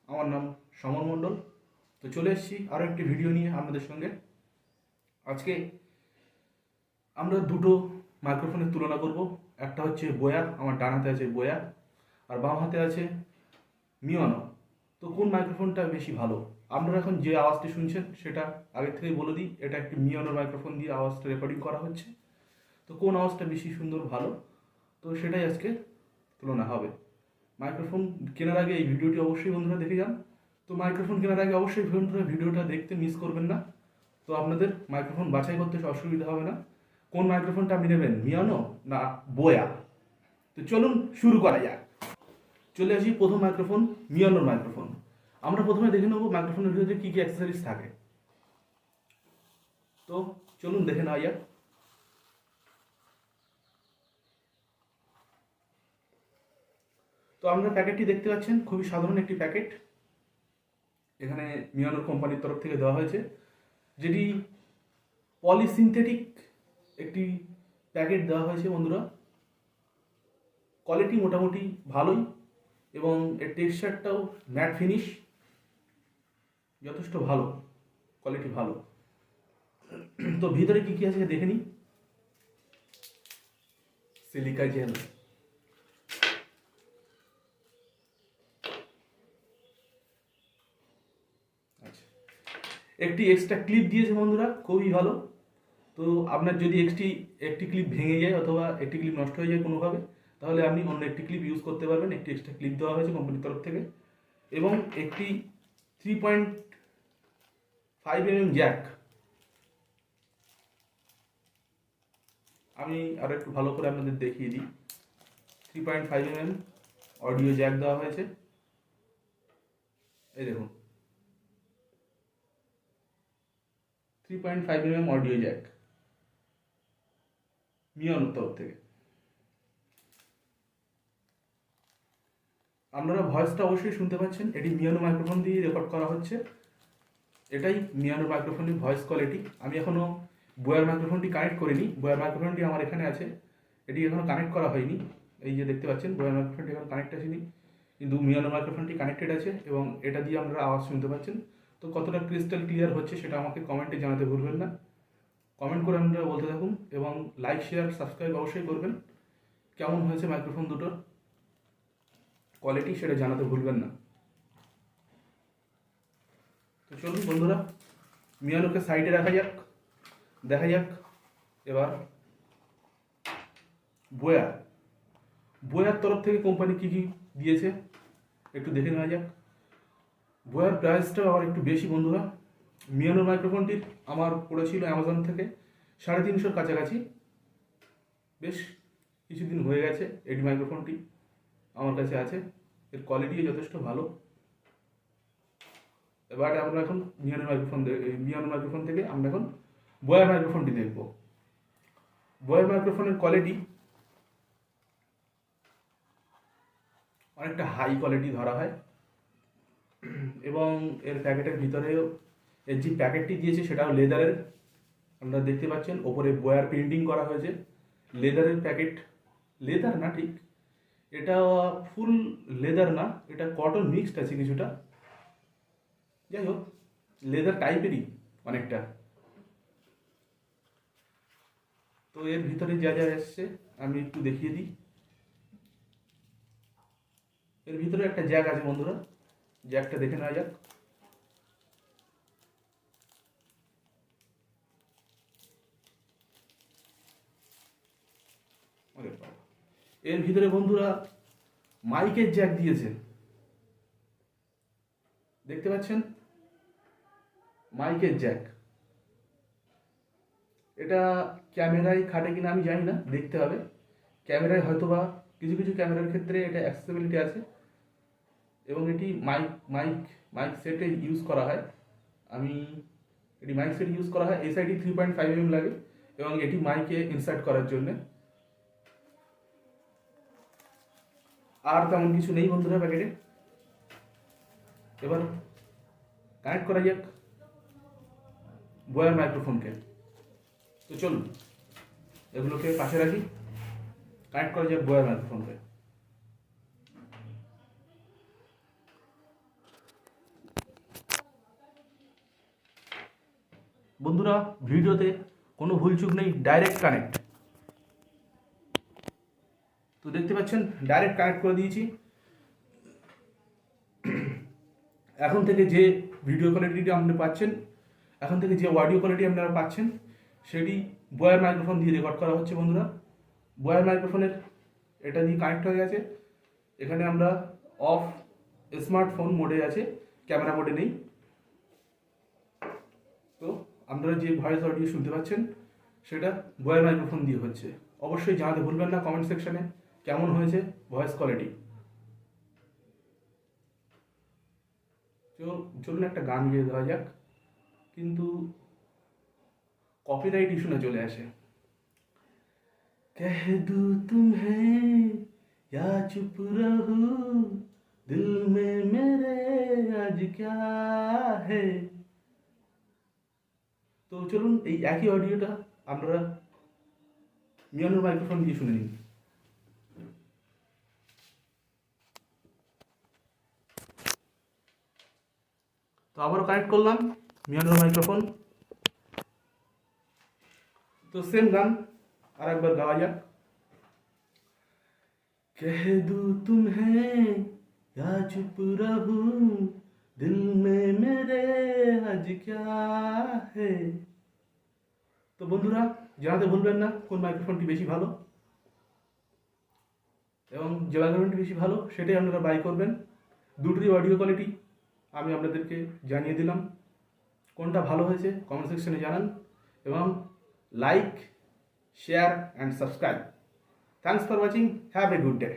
আমার নাম সমর মণ্ডল। তো চলে এসেছি আরও একটি ভিডিও নিয়ে আপনাদের সঙ্গে। আজকে আমরা দুটো মাইক্রোফোনের তুলনা করব। একটা হচ্ছে বোয়া, আমার ডান হাতে আছে বোয়া, আর বাম হাতে আছে মিয়ানো। তো কোন মাইক্রোফোনটা বেশি ভালো? আপনারা এখন যে আওয়াজটি শুনছেন সেটা আগে থেকেই বলে দিই, এটা একটি মিয়ানোর মাইক্রোফোন দিয়ে আওয়াজটা রেকর্ডিং করা হচ্ছে। তো কোন আওয়াজটা বেশি সুন্দর ভালো, তো সেটাই আজকে তুলনা হবে। মাইক্রোফোন কেনার আগে এই ভিডিওটি অবশ্যই বন্ধুরা দেখে যান। তো মাইক্রোফোন কেনার আগে অবশ্যই বন্ধুরা ভিডিওটা দেখতে মিস করবেন না। তো আপনাদের মাইক্রোফোন বাছাই করতে অসুবিধা হবে না। কোন মাইক্রোফোনটা আপনি নেবেন, মিয়ানো না বোয়া? তো চলুন শুরু করা যাক। চলে আসি প্রথম মাইক্রোফোন, মিয়ানোর মাইক্রোফোন। আমরা প্রথমে দেখে নেবো মাইক্রোফোনের ভিতরে কী কী অ্যাক্সেসরিজ থাকে। তো চলুন দেখে নেওয়া যাক। তো আপনারা প্যাকেটটি দেখতে পাচ্ছেন, খুবই সাধারণ একটি প্যাকেট। এখানে মিয়ানোর কোম্পানির তরফ থেকে দেওয়া হয়েছে, যেটি পলিসিনথেটিক একটি প্যাকেট দেওয়া হয়েছে বন্ধুরা। কোয়ালিটি মোটামুটি ভালোই, এবং এর টেক্সচারটাও ম্যাট ফিনিশ, যথেষ্ট ভালো, কোয়ালিটি ভালো। তো ভিতরে কী কী আছে দেখে নিই। সিলিকা জেল, আচ্ছা, একটি এক্সট্রা ক্লিপ দিয়েছে বন্ধুরা, খুবই ভালো। তো আপনার যদি একটি ক্লিপ ভেঙে যায় অথবা একটি ক্লিপ নষ্ট হয়ে যায় কোনোভাবে, তাহলে আপনি অন্য একটি ক্লিপ ইউজ করতে পারবেন। একটি এক্সট্রা ক্লিপ দেওয়া হয়েছে কোম্পানির তরফ থেকে, এবং একটি 3.5 mm জ্যাক। আমি আরও একটু ভালো করে আপনাদের দেখিয়ে দিই। 3.5 mm অডিও জ্যাক দেওয়া হয়েছে, এই দেখুন 3.5 mm অডিও জ্যাক মিয়ানোর তরফ থেকে। আপনারা ভয়েসটা অবশ্যই শুনতে পাচ্ছেন, এটি মিয়ানো মাইক্রোফোন দিয়ে রেকর্ড করা হচ্ছে। এটাই মিয়ানো মাইক্রোফোনের ভয়েস কোয়ালিটি। আমি এখনও বোয়ার মাইক্রোফোনটি কানেক্ট করিনি, বোয়ার মাইক্রোফোনটি আমার এখানে আছে, এটি এখনও কানেক্ট করা হয়নি। এই যে দেখতে পাচ্ছেন, বোয়ার মাইক্রোফোনটি এখন কানেক্ট আসেনি, কিন্তু মিয়ানো মাইক্রোফোনটি কানেক্টেড আছে, এবং এটা দিয়ে আপনারা আওয়াজ শুনতে পাচ্ছেন। তো কতটা ক্রিস্টাল ক্লিয়ার হচ্ছে সেটা আমাকে কমেন্টে জানাতে ভুলবেন না। কমেন্ট করে আপনারা বলতে থাকুন, এবং লাইক শেয়ার সাবস্ক্রাইব অবশ্যই করবেন। কেমন হয়েছে মাইক্রোফোন দুটোর কোয়ালিটি সেটা জানাতে ভুলবেন না। তো চলুন বন্ধুরা, মিয়ানোকে সাইডে রাখা যাক, দেখা যাক এবার বোয়ার তরফ থেকে কোম্পানি কী কী দিয়েছে একটু দেখে নেওয়া যাক। বোয়ার প্রাইসটা আবার একটু বেশি বন্ধুরা। মিয়ানোর মাইক্রোফোনটির আমার পড়েছিল অ্যামাজন থেকে 350 কাছাকাছি, বেশ কিছুদিন হয়ে গেছে এটি মাইক্রোফোনটি আমার কাছে আছে। এর কোয়ালিটিও যথেষ্ট ভালো। এবার আমরা এখন মিয়ানোর মাইক্রোফোন থেকে আমরা এখন বোয়ার মাইক্রোফোনটি দেখব। বোয়ার মাইক্রোফোনের কোয়ালিটি অনেকটা হাই কোয়ালিটি ধরা হয়, এবং এর প্যাকেটের ভিতরেও এর যে প্যাকেটটি দিয়েছে সেটাও লেদারের। আপনারা দেখতে পাচ্ছেন ওপরে বোয়ার প্রিন্টিং করা হয়েছে। লেদারের প্যাকেট, লেদার না ঠিক, এটা ফুল লেদার না, এটা কটন মিক্সড আছে কিছুটা। যাই হোক, লেদার টাইপেরই অনেকটা। তো এর ভিতরে যা যা এসছে আমি একটু দেখিয়ে দিই। এর ভিতরে একটা জ্যাক আছে বন্ধুরা, জ্যাকটা দেখে নেওয়া যাক। এর ভিতরে বন্ধুরা মাইকের জ্যাক দিয়েছে, দেখতে পাচ্ছেন, মাইকের জ্যাক। এটা ক্যামেরায় খাটে কিনা আমি জানি না, দেখতে হবে। ক্যামেরায় হয়তোবা কিছু কিছু ক্যামেরার ক্ষেত্রে এটা অ্যাক্সেসিবিলিটি আছে, এবং এটি মাইক সেটে ইউজ করা হয়। এটি মাইক সেট ইউজ করা হয়। SID 3.5 mm লাগে, এবং এটি মাইকে ইনসার্ট করার জন্যে। আর তেমন কিছু নেই বন্ধুরা প্যাকেটে। এবার কানেক্ট করা যাক বোয়ার মাইক্রোফোনকে। তো চলুন এগুলোকে পাশে রাখি, কানেক্ট করা যাক বোয়ার মাইক্রোফোনকে। বন্ধুরা ভিডিওতে কোনো ভুলচুক নেই, ডাইরেক্ট কানেক্ট। তো দেখতে পাচ্ছেন ডাইরেক্ট কানেক্ট করে দিয়েছি। এখন থেকে যে ভিডিও কোয়ালিটিটা আপনারা পাচ্ছেন, এখন থেকে যে অডিও কোয়ালিটি আপনারা পাচ্ছেন, সেটি বয়ার মাইক্রোফোন দিয়ে রেকর্ড করা হচ্ছে। বন্ধুরা বয়ার মাইক্রোফোনের এটা দিয়ে কানেক্ট হয়ে গেছে। এখানে আমরা অফ স্মার্টফোন মোডে আছে, ক্যামেরা মোডে নেই। তো আপনারা যে ভয়েস অডিও শুনতে পাচ্ছেন সেটা বয়ার মাইক্রোফোন দিয়ে হচ্ছে। অবশ্যই জানাতে ভুলবেন না কমেন্ট সেকশনে কেমন হয়েছে ভয়েস কোয়ালিটি। চলুন একটা গান গিয়ে দেওয়া যাক, কিন্তু কপিরাইট ইস্যু না চলে আসে। कह दूं तुम्हें या चुप रहूं, दिल में मेरे आज क्या है। তো চলুন এই একই অডিওটা আপনারা মিয়ানোর মাইক্রোফোন দিয়ে শুনে নিন। তো আবারও কানেক্ট করলাম মিয়ানোর মাইক্রোফোন। তো সেম গান আর একবার গাওয়া যাক। कह दूं तुम्हें या चुप रहूं, दिल में मेरे आज क्या है। তো বন্ধুরা জানাতে ভুলবেন না কোন মাইক্রোফোনটি বেশি ভালো, এবং যে মাইক্রোফোনটি বেশি ভালো সেটাই আপনারা বাই করবেন। দুটোরই অডিও কোয়ালিটি আমি আপনাদেরকে জানিয়ে দিলাম। কোনটা ভালো হয়েছে কমেন্ট সেকশনে জানান, এবং like, share and subscribe. Thanks for watching, have a good day.